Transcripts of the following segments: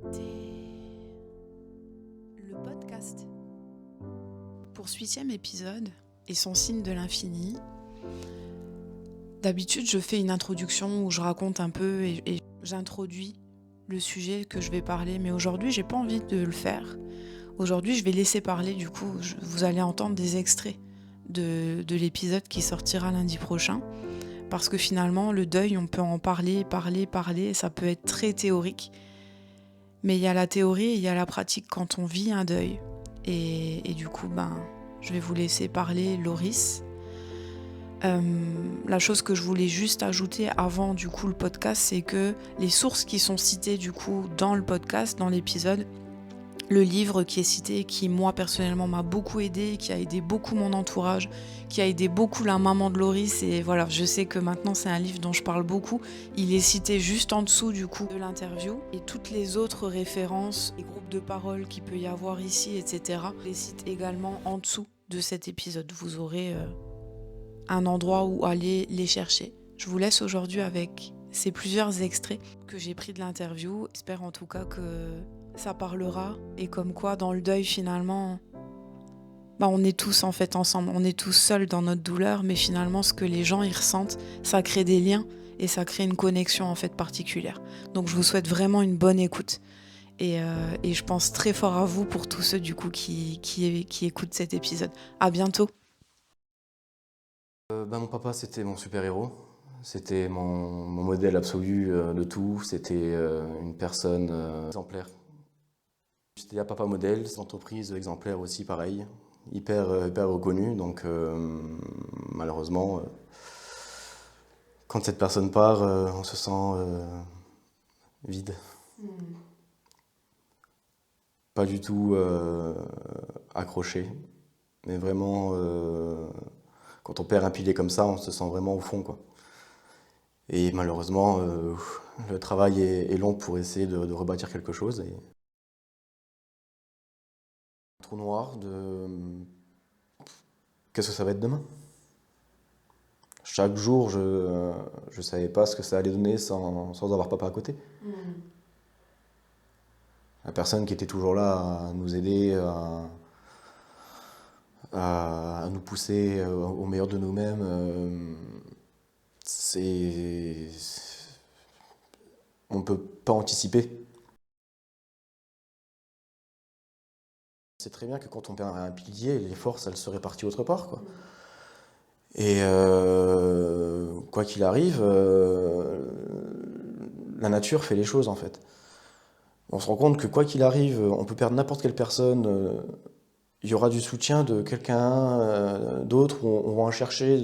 écoutez le podcast. Pour ce 8e épisode et son signe de l'infini, d'habitude je fais une introduction où je raconte un peu et j'introduis le sujet que je vais parler, mais aujourd'hui j'ai pas envie de le faire. Aujourd'hui je vais laisser parler, du coup vous allez entendre des extraits de l'épisode qui sortira lundi prochain. Parce que finalement, le deuil, on peut en parler, et ça peut être très théorique. Mais il y a la théorie et il y a la pratique quand on vit un deuil. Et du coup, je vais vous laisser parler Loris. La chose que je voulais juste ajouter avant du coup le podcast, c'est que les sources qui sont citées du coup dans le podcast, dans l'épisode, le livre qui est cité, qui moi personnellement m'a beaucoup aidé, qui a aidé beaucoup mon entourage, qui a aidé beaucoup la maman de Loris, et voilà, je sais que maintenant c'est un livre dont je parle beaucoup, il est cité juste en dessous du coup de l'interview, et toutes les autres références, les groupes de parole qu'il peut y avoir ici, etc., je les cite également en dessous de cet épisode. Vous aurez un endroit où aller les chercher. Je vous laisse aujourd'hui avec ces plusieurs extraits que j'ai pris de l'interview. J'espère en tout cas que ça parlera, et comme quoi dans le deuil finalement on est tous en fait ensemble, on est tous seuls dans notre douleur, mais finalement ce que les gens y ressentent, ça crée des liens et ça crée une connexion en fait particulière. Donc je vous souhaite vraiment une bonne écoute et je pense très fort à vous pour tous ceux du coup qui écoutent cet épisode. À bientôt. Mon papa, c'était mon super-héros. C'était mon modèle absolu de tout. C'était une personne exemplaire. C'était un papa modèle, entreprise exemplaire aussi, pareil. Hyper reconnu. Donc, malheureusement, quand cette personne part, on se sent vide. Pas du tout accroché. Mais vraiment, quand on perd un pilier comme ça, on se sent vraiment au fond, quoi. Et malheureusement, le travail est long pour essayer de rebâtir quelque chose. Et... Un trou noir de qu'est-ce que ça va être demain? Chaque jour, je ne savais pas ce que ça allait donner sans avoir papa à côté. La personne qui était toujours là à nous aider, à nous pousser au meilleur de nous-mêmes, on ne peut pas anticiper. C'est très bien que quand on perd un pilier, les forces, elles seraient parties autre part, quoi. Et quoi qu'il arrive, la nature fait les choses, en fait. On se rend compte que quoi qu'il arrive, on peut perdre n'importe quelle personne, il y aura du soutien de quelqu'un d'autre, on va chercher,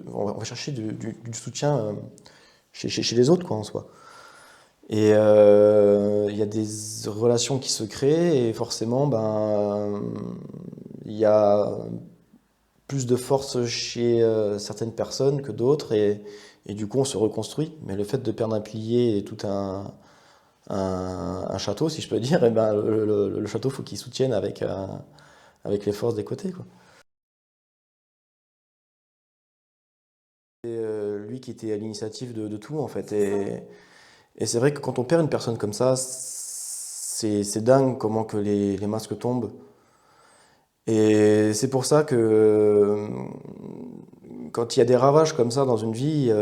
on va chercher du soutien chez les autres, quoi, en soi. Et il y a des relations qui se créent et forcément, il y a plus de force chez certaines personnes que d'autres et du coup on se reconstruit. Mais le fait de perdre un pilier et tout un château, si je peux dire, le château, faut qu'il soutienne avec les forces des côtés, quoi. Et lui qui était à l'initiative de tout, en fait. Et c'est vrai que quand on perd une personne comme ça, c'est dingue comment que les masques tombent. Et c'est pour ça que quand il y a des ravages comme ça dans une vie,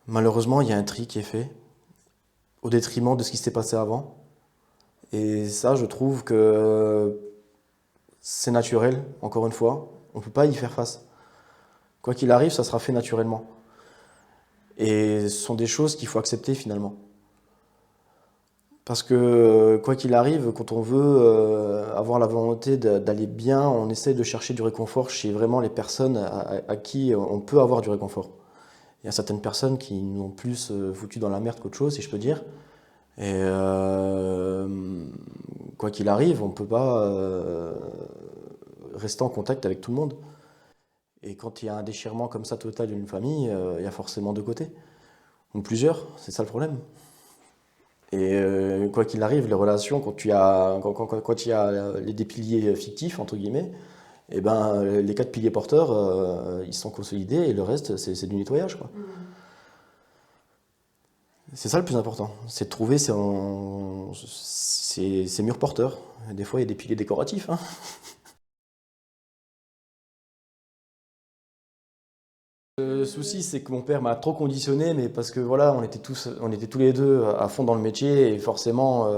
malheureusement, il y a un tri qui est fait au détriment de ce qui s'était passé avant. Et ça, je trouve que c'est naturel, encore une fois. On ne peut pas y faire face. Quoi qu'il arrive, ça sera fait naturellement. Et ce sont des choses qu'il faut accepter finalement. Parce que quoi qu'il arrive, quand on veut avoir la volonté d'aller bien, on essaie de chercher du réconfort chez vraiment les personnes à qui on peut avoir du réconfort. Il y a certaines personnes qui nous ont plus foutu dans la merde qu'autre chose, si je peux dire. Et quoi qu'il arrive, on ne peut pas rester en contact avec tout le monde. Et quand il y a un déchirement comme ça total d'une famille, il y a forcément deux côtés. Ou plusieurs, c'est ça le problème. Et quoi qu'il arrive, les relations, quand il y a des piliers fictifs, entre guillemets, et les 4 piliers porteurs, ils sont consolidés et le reste, c'est du nettoyage, quoi. C'est ça le plus important, c'est de trouver ses murs porteurs. Des fois, il y a des piliers décoratifs, hein. Le souci, c'est que mon père m'a trop conditionné, mais parce que voilà, on était tous les deux à fond dans le métier, et forcément,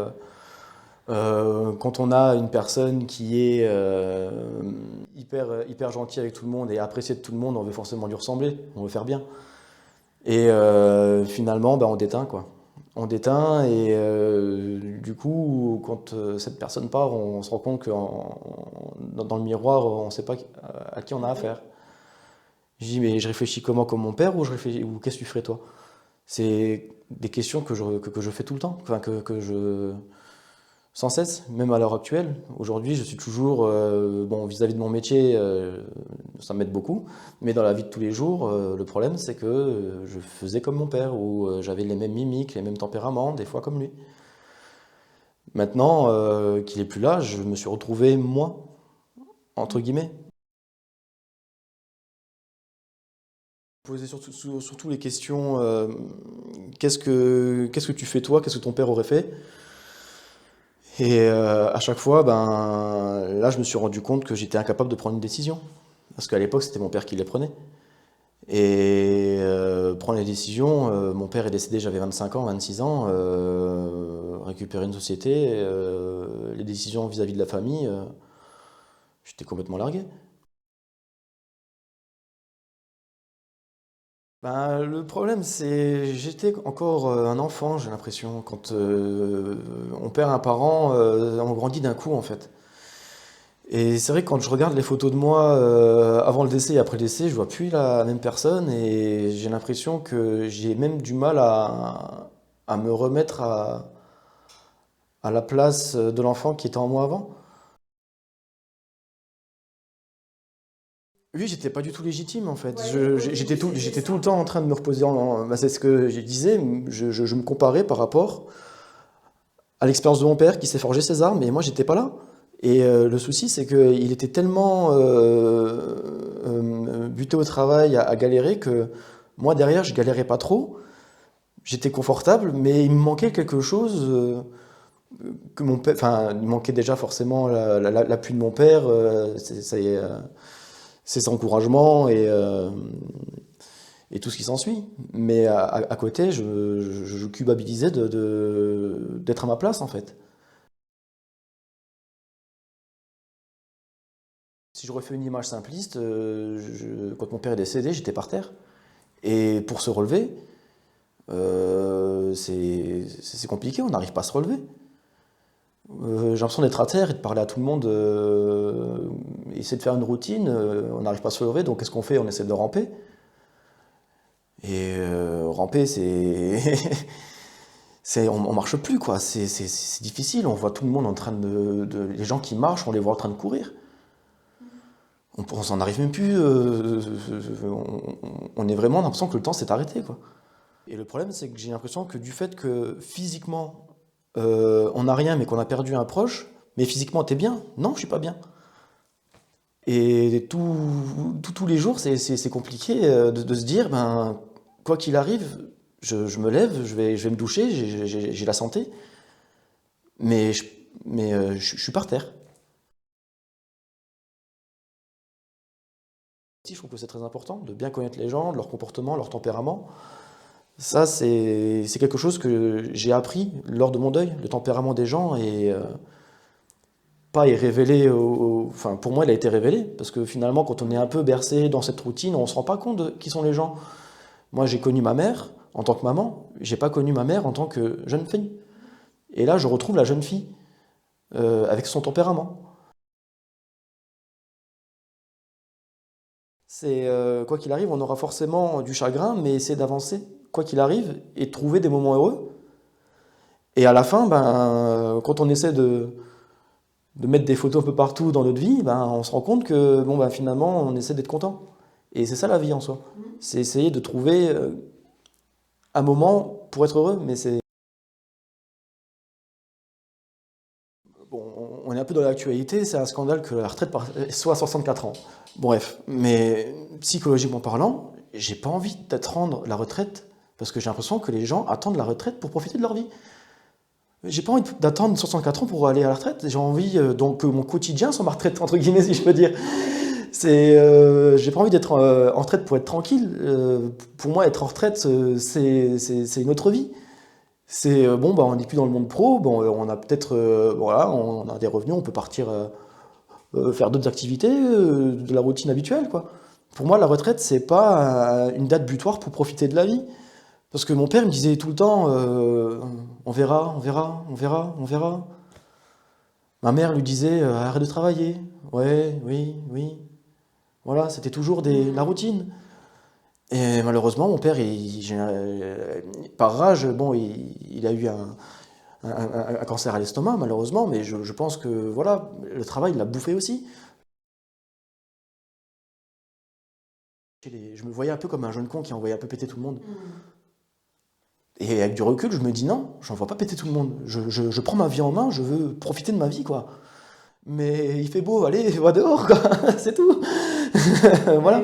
quand on a une personne qui est hyper gentille avec tout le monde et appréciée de tout le monde, on veut forcément lui ressembler, on veut faire bien. Et finalement, on déteint quoi. On déteint et du coup, quand cette personne part, on se rend compte que dans le miroir, on ne sait pas à qui on a affaire. Je dis, mais je réfléchis comment comme mon père ou ou qu'est-ce que tu ferais toi? C'est des questions que je fais tout le temps, enfin sans cesse, même à l'heure actuelle. Aujourd'hui, je suis toujours, bon, vis-à-vis de mon métier, ça m'aide beaucoup, mais dans la vie de tous les jours, le problème, c'est que je faisais comme mon père, où j'avais les mêmes mimiques, les mêmes tempéraments, des fois comme lui. Maintenant qu'il est plus là, je me suis retrouvé moi, entre guillemets. Poser surtout les questions, qu'est-ce que tu fais toi, qu'est-ce que ton père aurait fait? Et à chaque fois, là, je me suis rendu compte que j'étais incapable de prendre une décision. Parce qu'à l'époque, c'était mon père qui les prenait. Et prendre les décisions, mon père est décédé, j'avais 25 ans, 26 ans, récupérer une société, les décisions vis-à-vis de la famille, j'étais complètement largué. Le problème, c'est j'étais encore un enfant, j'ai l'impression. Quand on perd un parent, on grandit d'un coup, en fait. Et c'est vrai que quand je regarde les photos de moi avant le décès et après le décès, je vois plus la même personne et j'ai l'impression que j'ai même du mal à me remettre à la place de l'enfant qui était en moi avant. Oui, j'étais pas du tout légitime en fait. J'étais tout le temps en train de me reposer c'est ce que je disais, je me comparais par rapport à l'expérience de mon père qui s'est forgé ses armes et moi j'étais pas là. Et le souci c'est qu'il était tellement buté au travail, à galérer que moi derrière je galérais pas trop. J'étais confortable, mais il me manquait quelque chose que mon père. Enfin, il manquait déjà forcément l'appui de mon père, ses encouragements et tout ce qui s'ensuit. Mais à côté, je culpabilisais d'être à ma place en fait. Si je refais une image simpliste, quand mon père est décédé, j'étais par terre. Et pour se relever, c'est compliqué, on n'arrive pas à se relever. J'ai l'impression d'être à terre et de parler à tout le monde, essayer de faire une routine, on n'arrive pas à se relever, donc qu'est-ce qu'on fait? On essaie de ramper. Et ramper, on marche plus, quoi. C'est difficile, on voit tout le monde en train les gens qui marchent, on les voit en train de courir. On s'en arrive même plus, on est vraiment l'impression que le temps s'est arrêté, quoi. Et le problème, c'est que j'ai l'impression que du fait que physiquement, on n'a rien, mais qu'on a perdu un proche, mais physiquement, t'es bien? Non, je suis pas bien. Et tous les jours, c'est compliqué de se dire, quoi qu'il arrive, je me lève, je vais me doucher, j'ai la santé, mais je suis par terre. Je trouve que c'est très important de bien connaître les gens, leur comportement, leur tempérament. Ça, c'est quelque chose que j'ai appris lors de mon deuil. Le tempérament des gens pas est révélé. Enfin, pour moi, il a été révélé. Parce que finalement, quand on est un peu bercé dans cette routine, on ne se rend pas compte de qui sont les gens. Moi, j'ai connu ma mère en tant que maman. J'ai pas connu ma mère en tant que jeune fille. Et là, je retrouve la jeune fille avec son tempérament. Quoi qu'il arrive, on aura forcément du chagrin, mais essayer d'avancer, quoi qu'il arrive, et de trouver des moments heureux. Et à la fin, quand on essaie de mettre des photos un peu partout dans notre vie, on se rend compte que finalement, on essaie d'être content. Et c'est ça la vie en soi. C'est essayer de trouver un moment pour être heureux, mais c'est. Bon, on est un peu dans l'actualité, c'est un scandale que la retraite soit à 64 ans. Bref, mais psychologiquement parlant, j'ai pas envie d'attendre la retraite Parce que j'ai l'impression que les gens attendent la retraite pour profiter de leur vie. J'ai pas envie d'attendre 64 ans pour aller à la retraite. J'ai envie donc que mon quotidien soit ma retraite, entre guillemets, si je peux dire. J'ai pas envie d'être en retraite pour être tranquille. Pour moi, être en retraite, c'est une autre vie. Bon, bah, on n'est plus dans le monde pro. Bon, on a peut-être, voilà, on a des revenus, on peut partir faire d'autres activités, de la routine habituelle, quoi. Pour moi, la retraite, c'est pas une date butoir pour profiter de la vie. Parce que mon père me disait tout le temps, on verra, on verra, on verra, on verra. Ma mère lui disait, arrête de travailler. Ouais, oui, oui. Voilà, c'était toujours la routine. Et malheureusement, mon père, par rage, bon, il a eu un cancer à l'estomac, malheureusement, mais je pense que voilà, le travail l'a bouffé aussi. Je me voyais un peu comme un jeune con qui envoyait un peu péter tout le monde. Et avec du recul, je me dis non, j'en vois pas péter tout le monde. Je prends ma vie en main, je veux profiter de ma vie, quoi. Mais il fait beau, allez, va dehors, quoi. C'est tout. Voilà.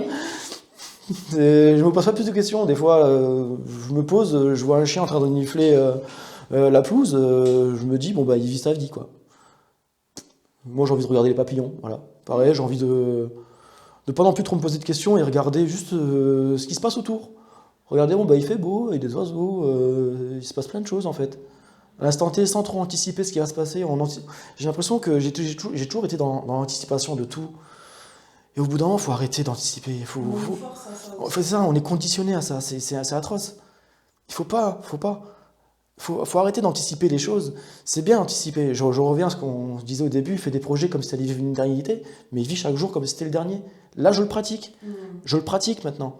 Je me pose pas plus de questions. Des fois, je me pose, je vois un chien en train de renifler la pelouse, je me dis, bon, bah, il vit sa vie, quoi. Moi, j'ai envie de regarder les papillons, voilà. Pareil, j'ai envie de pas non plus trop me poser de questions et regarder juste ce qui se passe autour. Regardez, bon, bah, il fait beau, il y a des oiseaux, il se passe plein de choses, en fait. À l'instant T, sans trop anticiper ce qui va se passer, j'ai l'impression que j'ai toujours été dans l'anticipation de tout. Et au bout d'un moment, il faut arrêter d'anticiper. C'est ça, on est conditionné à ça, c'est atroce. Il faut pas. Faut arrêter d'anticiper les choses. C'est bien anticiper. Je reviens à ce qu'on se disait au début, fais des projets comme si tu allais vivre une éternité, mais vis chaque jour comme si c'était le dernier. Là, je le pratique. Je le pratique maintenant.